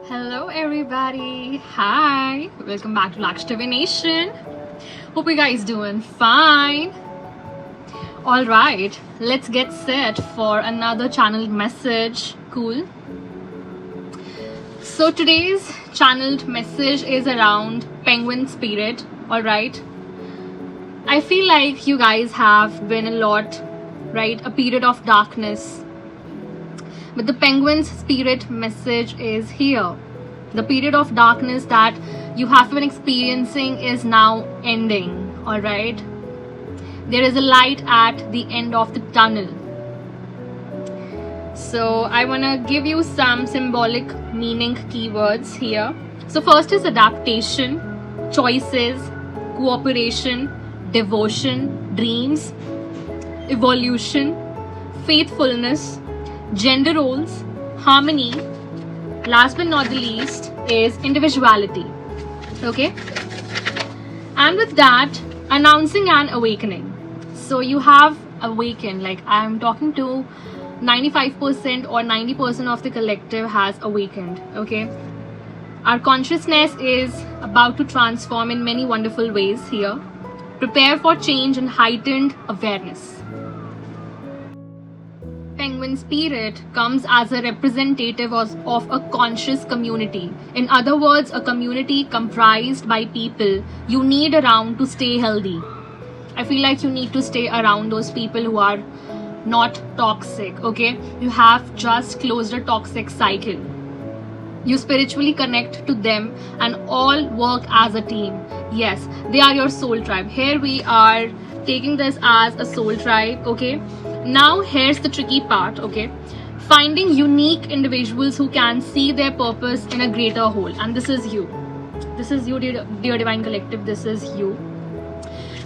Hello everybody. Hi. Welcome back to Lakshmi Nation. Hope you guys doing fine. All right. Let's get set for another channeled message. Cool. So today's channeled message is around penguin spirit. All right. I feel like you guys have been a lot, right? A period of darkness. But the penguin's spirit message is here. The period of darkness that you have been experiencing is now ending. All right. There is a light at the end of the tunnel. So I want to give you some symbolic meaning keywords here. So first is adaptation, choices, cooperation, devotion, dreams, evolution, faithfulness, gender roles, harmony. Last but not the least is individuality. Okay, and with that, announcing an awakening. So you have awakened, like I'm talking to 95% or 90% of the collective has awakened. Okay, our consciousness is about to transform in many wonderful ways here. Prepare for change and heightened awareness. Penguin spirit comes as a representative of a conscious community. In other words, a community comprised by people you need around to stay healthy. I feel like you need to stay around those people who are not toxic. Okay, you have just closed a toxic cycle. You spiritually connect to them and all work as a team. Yes, they are your soul tribe. Here we are taking this as a soul tribe. Okay, now here's the tricky part. Okay, finding unique individuals who can see their purpose in a greater whole. And this is you. This is you, dear Divine Collective. This is you.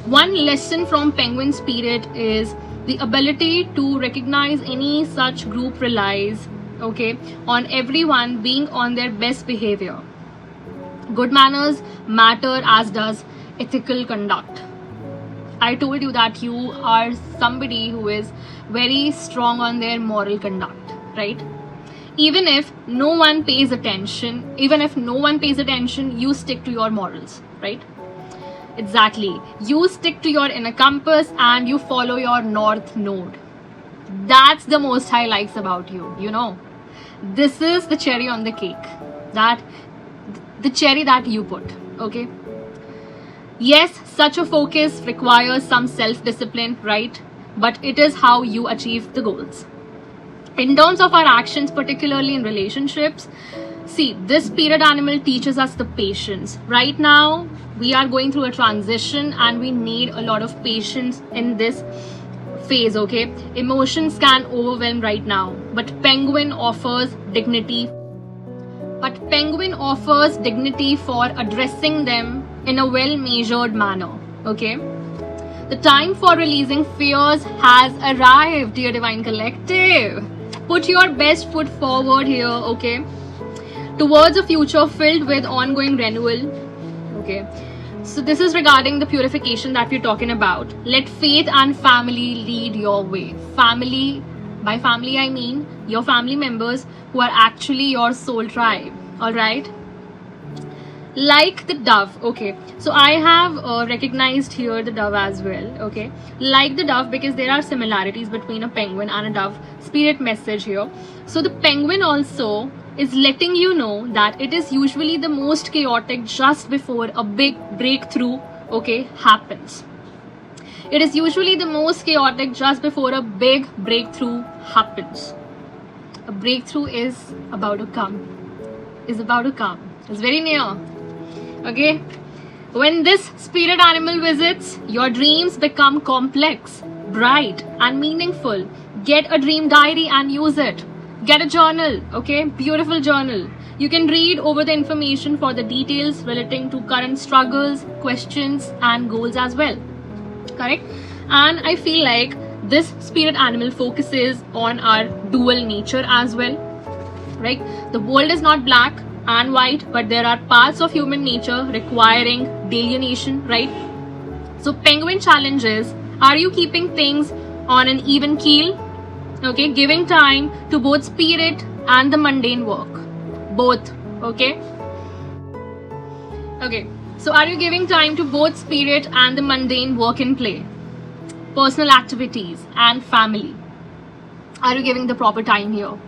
One lesson from Penguin Spirit is the ability to recognize any such group relies, okay, on everyone being on their best behavior. Good manners matter, as does ethical conduct. I told you that you are somebody who is very strong on their moral conduct, right? Even if no one pays attention, you stick to your morals, right? Exactly. You stick to your inner compass and you follow your north node. That's the most High likes about you, you know. This is the cherry on the cake. The cherry that you put, okay? Yes, such a focus requires some self-discipline, right? But it is how you achieve the goals. In terms of our actions, particularly in relationships, see, this spirit animal teaches us the patience. Right now, we are going through a transition and we need a lot of patience in this phase, okay? Emotions can overwhelm right now, but Penguin offers dignity. For addressing them in a well-measured manner, okay? The time for releasing fears has arrived, dear Divine Collective. Put your best foot forward here, okay? Towards a future filled with ongoing renewal, okay? So this is regarding the purification that we're talking about. Let faith and family lead your way. Family, by family I mean your family members who are actually your soul tribe, all right? Like the dove, okay, so I have recognized here the dove as well, okay, like the dove, because there are similarities between a penguin and a dove spirit message here. So the penguin also is letting you know that it is usually the most chaotic just before a big breakthrough, okay, happens. It is usually the most chaotic just before a big breakthrough happens. A breakthrough is about to come. It's very near. Okay, when this spirit animal visits, your dreams become complex, bright and meaningful. Get a dream diary and use it. Get a journal, okay, beautiful journal. You can read over the information for the details relating to current struggles, questions and goals as well, correct? And I feel like this spirit animal focuses on our dual nature as well, right? The world is not black and white, but there are parts of human nature requiring delineation, right? So penguin challenges, are you keeping things on an even keel? Okay, giving time to both spirit and the mundane work. Both, Okay? Okay. So are you giving time to both spirit and the mundane work and play, personal activities and family? Are you giving the proper time here?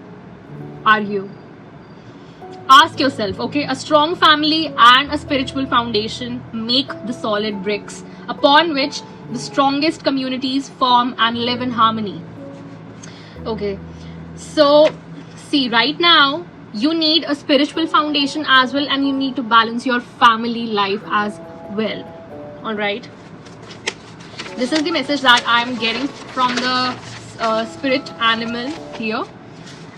Are you? Ask yourself, okay, a strong family and a spiritual foundation make the solid bricks upon which the strongest communities form and live in harmony. Okay, so see, right now you need a spiritual foundation as well, and you need to balance your family life as well. All right, this is the message that I'm getting from the spirit animal here.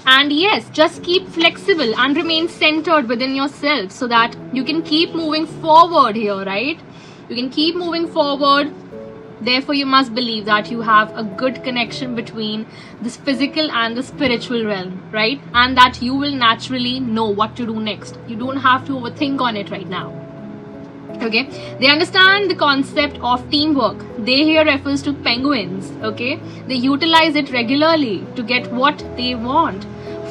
And yes, just keep flexible and remain centered within yourself so that you can keep moving forward here, right? You can keep moving forward. Therefore, you must believe that you have a good connection between this physical and the spiritual realm, right? And that you will naturally know what to do next. You don't have to overthink on it right now. Okay, they understand the concept of teamwork. They here refers to penguins. Okay, they utilize it regularly to get what they want.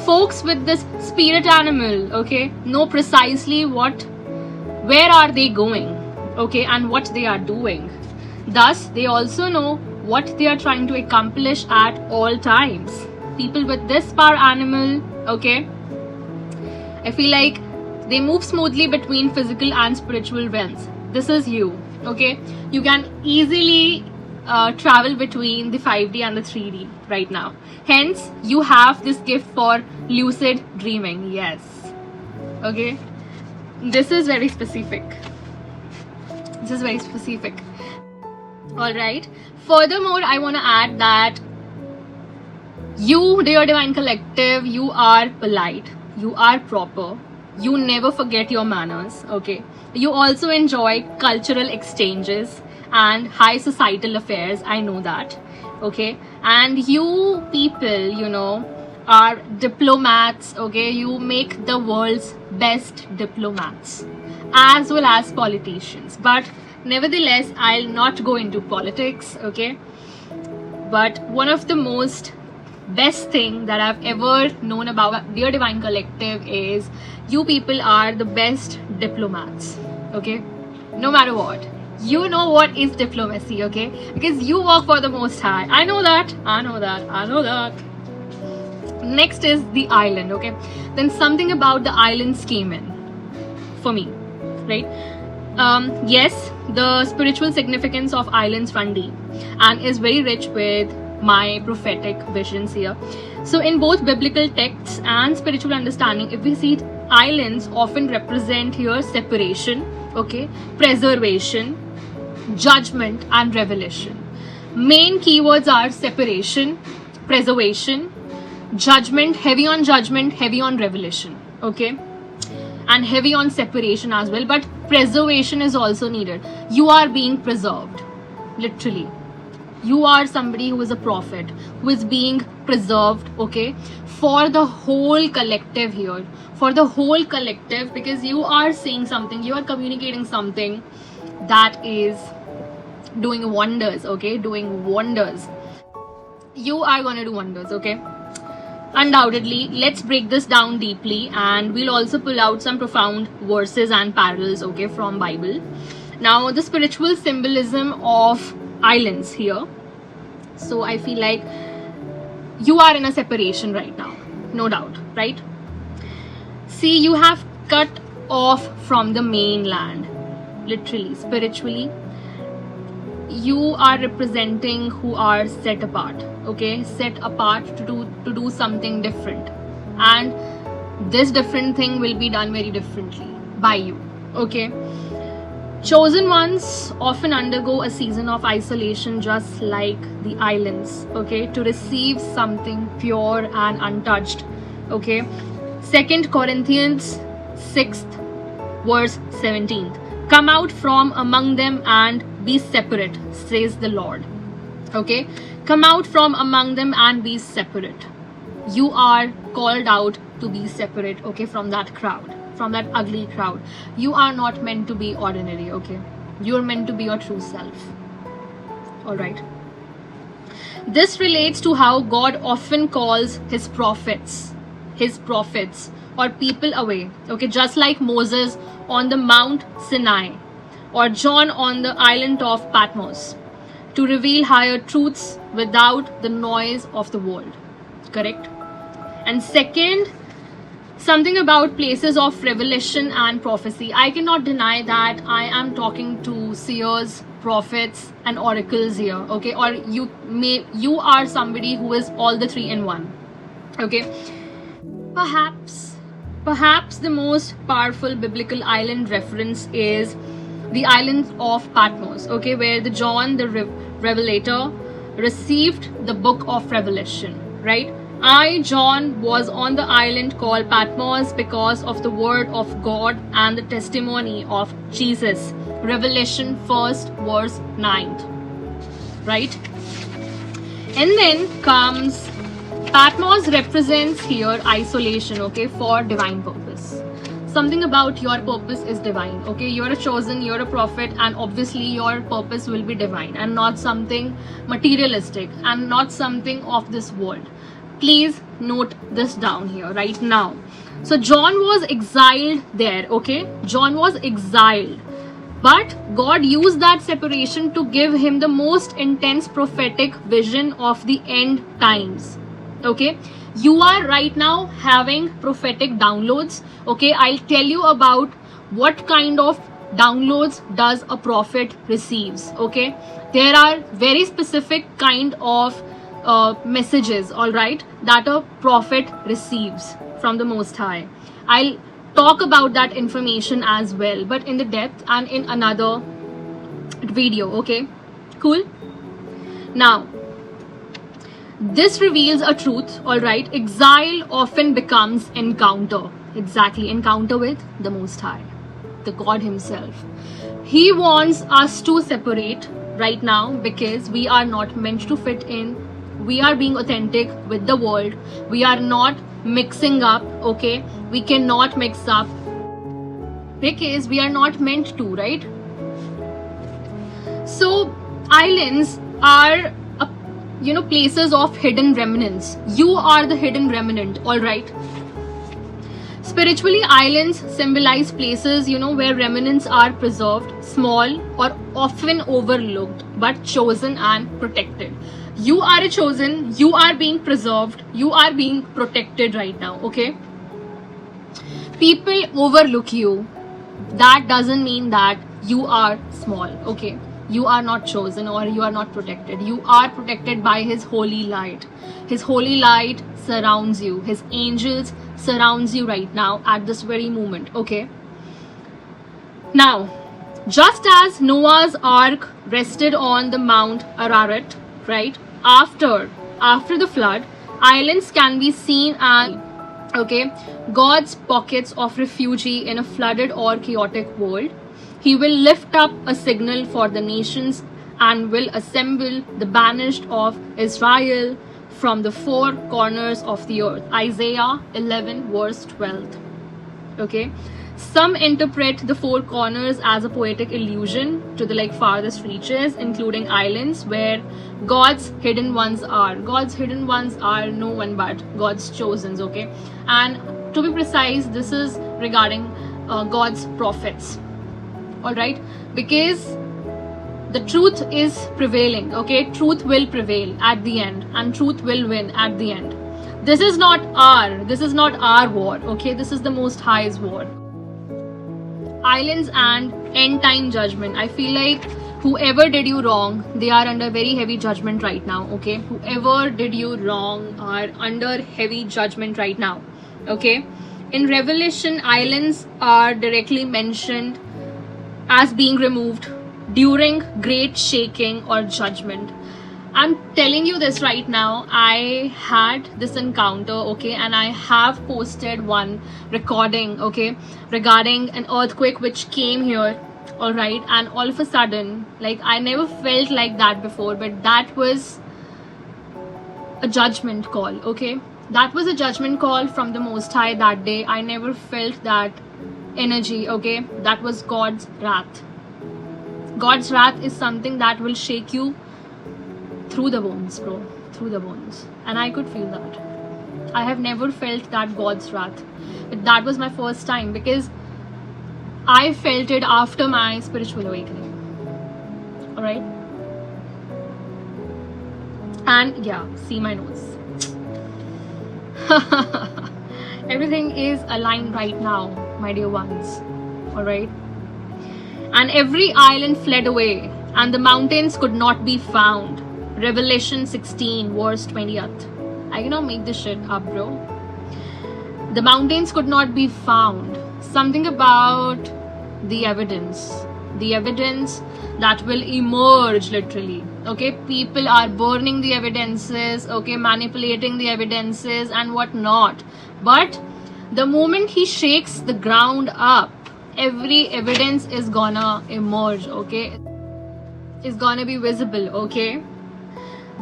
Folks with this spirit animal, okay, know precisely where are they going, okay, and what they are doing. Thus, they also know what they are trying to accomplish at all times. People with this power animal, okay, I feel like they move smoothly between physical and spiritual realms. This is you, okay? You can easily travel between the 5D and the 3D right now. Hence, you have this gift for lucid dreaming. Yes, okay? This is very specific. This is very specific. All right. Furthermore, I want to add that you, dear Divine Collective, you are polite. You are proper. You never forget your manners, okay? You also enjoy cultural exchanges and high societal affairs. I know that, okay? And you people, you know, are diplomats, okay? You make the world's best diplomats as well as politicians. But nevertheless, I'll not go into politics, okay? But one of the most best thing that I've ever known about Dear Divine Collective is you people are the best diplomats, okay? No matter what. You know what is diplomacy, okay? Because you work for the Most High. I know that. Next is the island, okay? Then something about the islands came in for me, right? Yes, the spiritual significance of islands run deep and is very rich with my prophetic visions here. So in both biblical texts and spiritual understanding, if we see it, islands often represent here separation, okay, preservation, judgment and revelation. Main keywords are separation, preservation, judgment, heavy on revelation, okay, and heavy on separation as well. But preservation is also needed. You are being preserved, literally. You are somebody who is a prophet, who is being preserved, okay, for the whole collective here, for the whole collective, because you are saying something, you are communicating something that is doing wonders, okay, doing wonders. You are going to do wonders, okay, undoubtedly. Let's break this down deeply, and we'll also pull out some profound verses and parallels, okay, from Bible. Now, the spiritual symbolism of islands here. So I feel like you are in a separation right now, no doubt, right? See, you have cut off from the mainland, literally, spiritually. You are representing who are set apart, okay, set apart to do something different, and this different thing will be done very differently by you, okay? Chosen ones often undergo a season of isolation, just like the islands, okay, to receive something pure and untouched, okay? 2 Corinthians 6th verse 17. Come out from among them and be separate, says the Lord, okay? Come out from among them and be separate. You are called out to be separate, okay, from that crowd, from that ugly crowd. You are not meant to be ordinary, okay? You're meant to be your true self. All right. This relates to how God often calls his prophets or people away, okay, just like Moses on the Mount Sinai or John on the island of Patmos, to reveal higher truths without the noise of the world. Correct? And second, something about places of revelation and prophecy. I cannot deny that I am talking to seers, prophets, and oracles here, okay? Or you are somebody who is all the three in one, okay? Perhaps the most powerful biblical island reference is the island of Patmos, okay, where the John the Revelator received the book of Revelation, right? I, John, was on the island called Patmos because of the word of God and the testimony of Jesus. Revelation 1st verse 9, right? And then comes Patmos represents here isolation, okay, for divine purpose. Something about your purpose is divine, okay? You're a chosen, you're a prophet, and obviously your purpose will be divine and not something materialistic and not something of this world. Please note this down here right now. So John was exiled there, okay? John was exiled. But God used that separation to give him the most intense prophetic vision of the end times. Okay? You are right now having prophetic downloads. Okay? I'll tell you about what kind of downloads does a prophet receives. Okay? There are very specific kind of messages, all right, that a prophet receives from the Most High. I'll talk about that information as well, but in the depth and in another video, okay? Cool? Now, this reveals a truth, all right? Exile often becomes encounter. Exactly, encounter with the Most High, the God himself. He wants us to separate right now because we are not meant to fit in. We are being authentic with the world. We are not mixing up, okay? We cannot mix up because we are not meant to, right? So islands are places of hidden remnants. You are the hidden remnant, all right? Spiritually, islands symbolize places, where remnants are preserved, small or often overlooked, but chosen and protected. You are a chosen, you are being preserved, you are being protected right now, okay? People overlook you. That doesn't mean that you are small, okay? You are not chosen or you are not protected. You are protected by his holy light. His holy light surrounds you. His angels surrounds you right now at this very moment, okay? Now, just as Noah's ark rested on the Mount Ararat, right? After the flood, islands can be seen as, okay, God's pockets of refuge in a flooded or chaotic world. He will lift up a signal for the nations and will assemble the banished of Israel from the four corners of the earth. Isaiah 11 verse 12. Okay. Some interpret the four corners as a poetic allusion to the farthest reaches, including islands where God's hidden ones are. God's hidden ones are no one but God's chosens, okay? And to be precise, this is regarding God's prophets, all right? Because the truth is prevailing, okay? Truth will prevail at the end and truth will win at the end. This is not our war, okay? This is the Most High's war. Islands and end time judgment. I feel like whoever did you wrong, they are under very heavy judgment right now, okay? Whoever did you wrong are under heavy judgment right now, okay? In Revelation, islands are directly mentioned as being removed during great shaking or judgment. I'm telling you this right now. I had this encounter, okay, and I have posted one recording, okay, regarding an earthquake which came here, all right, and all of a sudden, I never felt like that before, but that was a judgment call, okay? That was a judgment call from the Most High that day. I never felt that energy, okay? That was God's wrath. God's wrath is something that will shake you through the bones, bro, through the bones. And I could feel that. I have never felt that God's wrath. But that was my first time, because I felt it after my spiritual awakening. Alright? And yeah, see my nose. Everything is aligned right now, my dear ones. Alright? And every island fled away, and the mountains could not be found. Revelation 16, verse 20th. I cannot make this shit up, bro. The mountains could not be found. Something about the evidence. The evidence that will emerge, literally. Okay, people are burning the evidences, okay, manipulating the evidences and whatnot. But the moment he shakes the ground up, every evidence is gonna emerge, okay? It's gonna be visible, okay?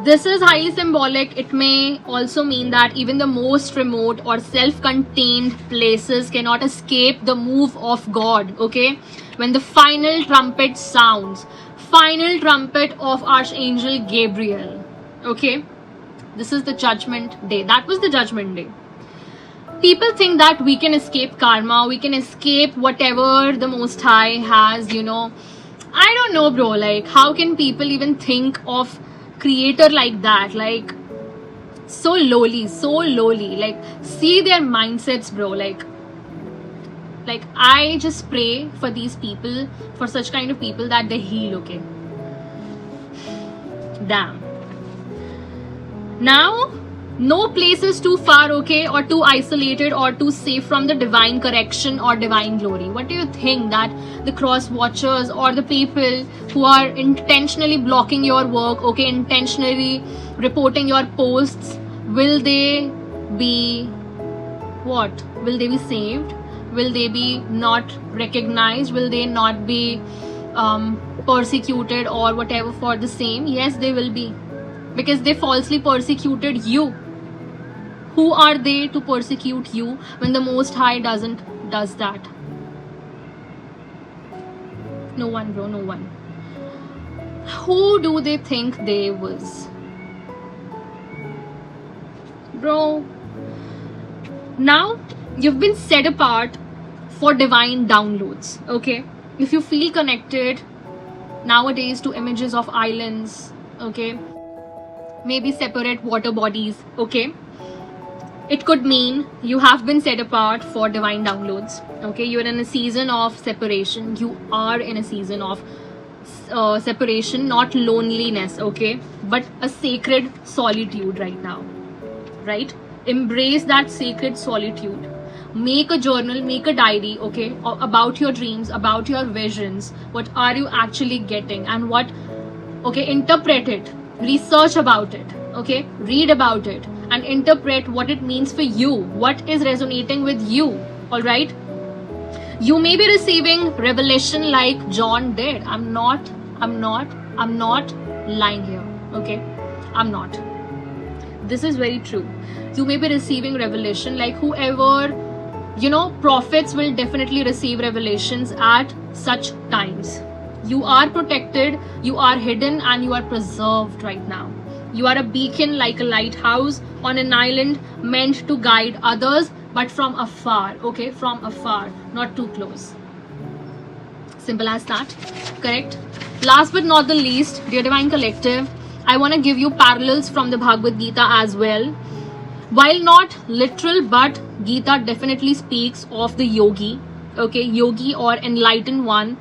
This is highly symbolic. It may also mean that even the most remote or self-contained places cannot escape the move of God, okay? When the final trumpet sounds, final trumpet of Archangel Gabriel, okay? This is the judgment day. That was the judgment day. People think that we can escape karma, we can escape whatever the Most High has, you know. I don't know, bro. Like, how can people even think of creator like that? Like, so lowly. Like, see their mindsets, bro. Like I just pray for these people, for such kind of people, that they heal, okay? Damn. Now, no place is too far, okay, or too isolated or too safe from the divine correction or divine glory. What do you think that the cross watchers or the people who are intentionally blocking your work, okay, intentionally reporting your posts, will they be what? Will they be saved? Will they be not recognized? Will they not be persecuted or whatever for the same? Yes, they will be, because they falsely persecuted you. Who are they to persecute you when the Most High does that? No one, bro, no one. Who do they think they was? Bro, now you've been set apart for divine downloads, okay? If you feel connected nowadays to images of islands, okay, maybe separate water bodies, okay, it could mean you have been set apart for divine downloads, okay? You're in a season of separation. You are in a season of separation, not loneliness, okay, but a sacred solitude right now, right? Embrace that sacred solitude. Make a journal, make a diary, okay, about your dreams, about your visions. What are you actually getting, and what, okay, interpret it, research about it, okay, read about it, and interpret what it means for you, what is resonating with you. All right, you may be receiving revelation like John did. I'm not lying here, okay? I'm not. This is very true. You may be receiving revelation like whoever, you know, prophets will definitely receive revelations at such times. You are protected, you are hidden, and you are preserved right now. You are a beacon, like a lighthouse on an island, meant to guide others, but from afar, okay? From afar, not too close. Simple as that, correct? Last but not the least, dear Divine Collective, I want to give you parallels from the Bhagavad Gita as well. While not literal, but Gita definitely speaks of the yogi, okay? Yogi or enlightened one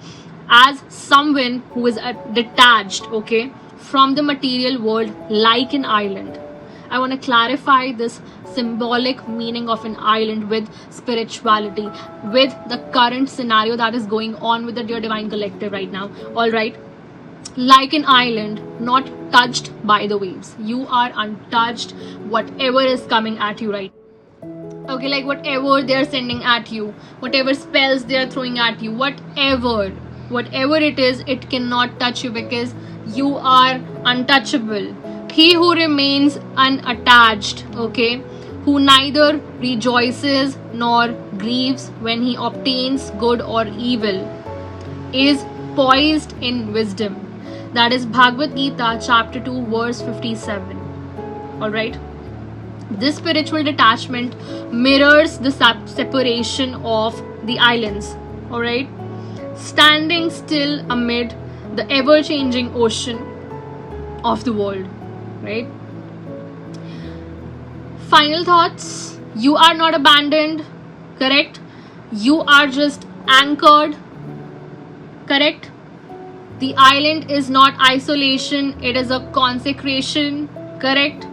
as someone who is detached, okay, from the material world, like an island. I want to clarify this symbolic meaning of an island with spirituality, with the current scenario that is going on with the Dear Divine Collective right now. All right, like an island, not touched by the waves. You are untouched, whatever is coming at you right, okay, like whatever they are sending at you, whatever spells they are throwing at you, whatever it is, it cannot touch you, because you are untouchable. He who remains unattached, okay, who neither rejoices nor grieves when he obtains good or evil, is poised in wisdom. That is Bhagavad Gita chapter 2 verse 57. Alright, This spiritual detachment mirrors the separation of the islands, alright? Standing still amid the ever changing ocean of the world, right? Final thoughts: you are not abandoned, correct? You are just anchored, correct? The island is not isolation, it is a consecration, correct?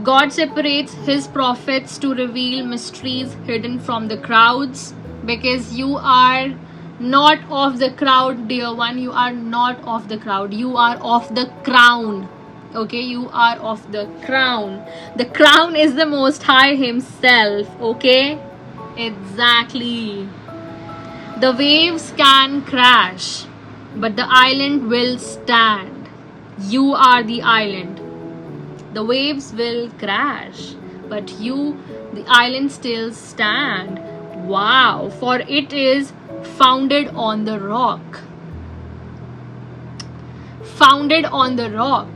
God separates his prophets to reveal mysteries hidden from the crowds, because you are not of the crowd, dear one. You are not of the crowd. You are of the crown. Okay, you are of the crown. The crown is the Most High himself. Okay, exactly. The waves can crash, but the island will stand. You are the island. The waves will crash, but you, the island, still stand. Wow, for it is founded on the rock. Founded on the rock.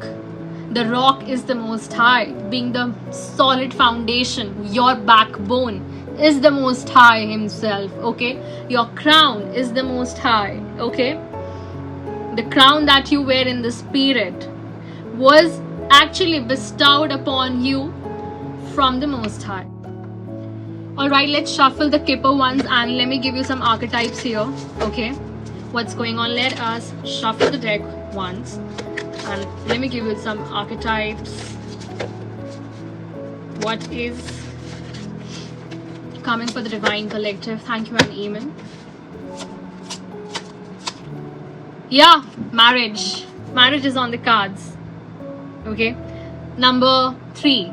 The rock is the Most High, being the solid foundation. Your backbone is the Most High himself, okay? Your crown is the Most High, okay? The crown that you wear in the spirit was actually bestowed upon you from the Most High. Alright, let's shuffle the Kipper ones and let me give you some archetypes here, okay? What's going on? Let us shuffle the deck once and let me give you some archetypes. What is coming for the Divine Collective? Thank you and amen. Yeah, marriage. Marriage is on the cards. Okay. Number 3.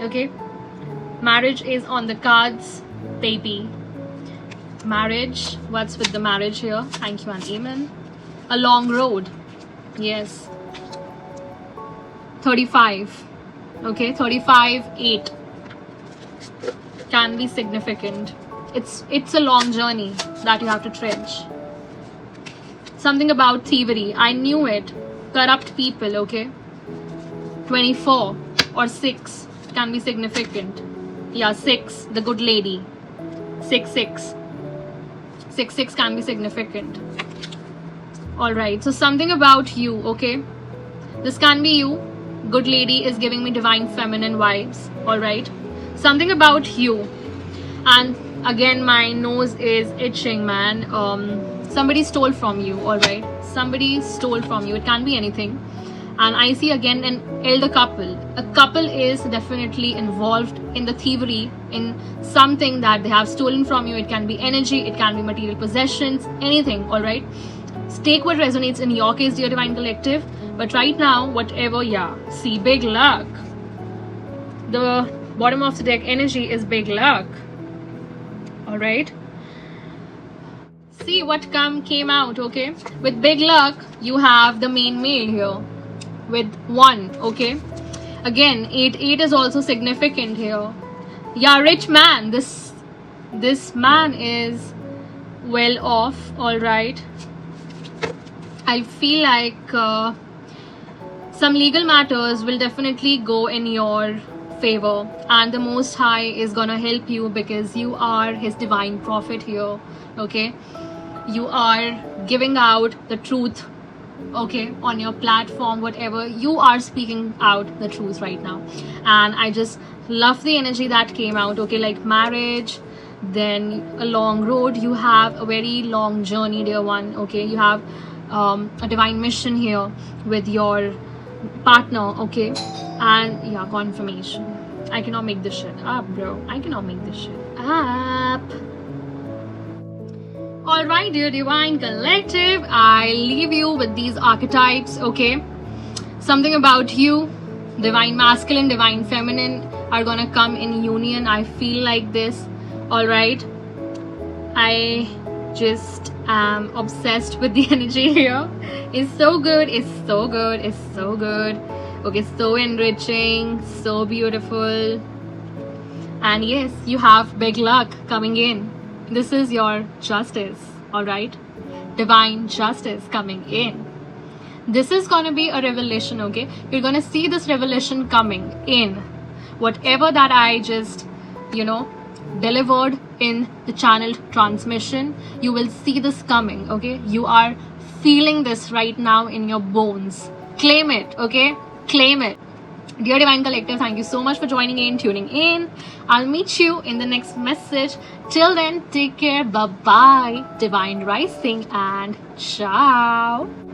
Okay. Marriage is on the cards, baby. Marriage. What's with the marriage here? Thank you and amen. A long road. Yes. 35. Okay. 35, 8. Can be significant. It's a long journey that you have to trudge. Something about thievery. I knew it. Corrupt people, okay? 24 or 6 can be significant. Yeah, 6, the good lady. 6, 6. 6, 6 can be significant. Alright, so something about you, okay? This can be you. Good lady is giving me divine feminine vibes, alright? Something about you. And again, my nose is itching, man. Somebody stole from you, alright? Somebody stole from you. It can be anything. And I see again an elder couple. A couple is definitely involved in the thievery, in something that they have stolen from you. It can be energy, it can be material possessions, anything, alright? Take what resonates in your case, dear Divine Collective. But right now, whatever, yeah. See, big luck. The bottom of the deck energy is big luck. Alright? See what came out, okay? With big luck, you have the main male here. With 1, okay? Again, 8 is also significant here. Yeah, rich man. This man is well off, alright? I feel like some legal matters will definitely go in your favor, and the Most High is gonna help you because you are his divine prophet here, okay? You are giving out the truth, okay, on your platform, whatever. You are speaking out the truth right now. And I just love the energy that came out, okay? Like marriage, then a long road. You have a very long journey, dear one, okay? You have a divine mission here with your partner, okay? And yeah, confirmation. I cannot make this shit up, bro. I cannot make this shit up. Alright, dear Divine Collective, I leave you with these archetypes, okay? Something about you, Divine Masculine, Divine Feminine are gonna come in union. I feel like this, alright? I just am obsessed with the energy here. It's so good, it's so good, it's so good. Okay, so enriching, so beautiful. And yes, you have big luck coming in. This is your justice, alright? Divine justice coming in. This is gonna be a revelation, okay? You're gonna see this revelation coming in whatever that I just, delivered in the channeled transmission, you will see this coming. Okay, you are feeling this right now in your bones. Claim it. Okay, claim it. Dear Divine Collective, thank you so much for joining in, tuning in. I'll meet you in the next message. Till then, take care. Bye bye. Divine Rising and ciao.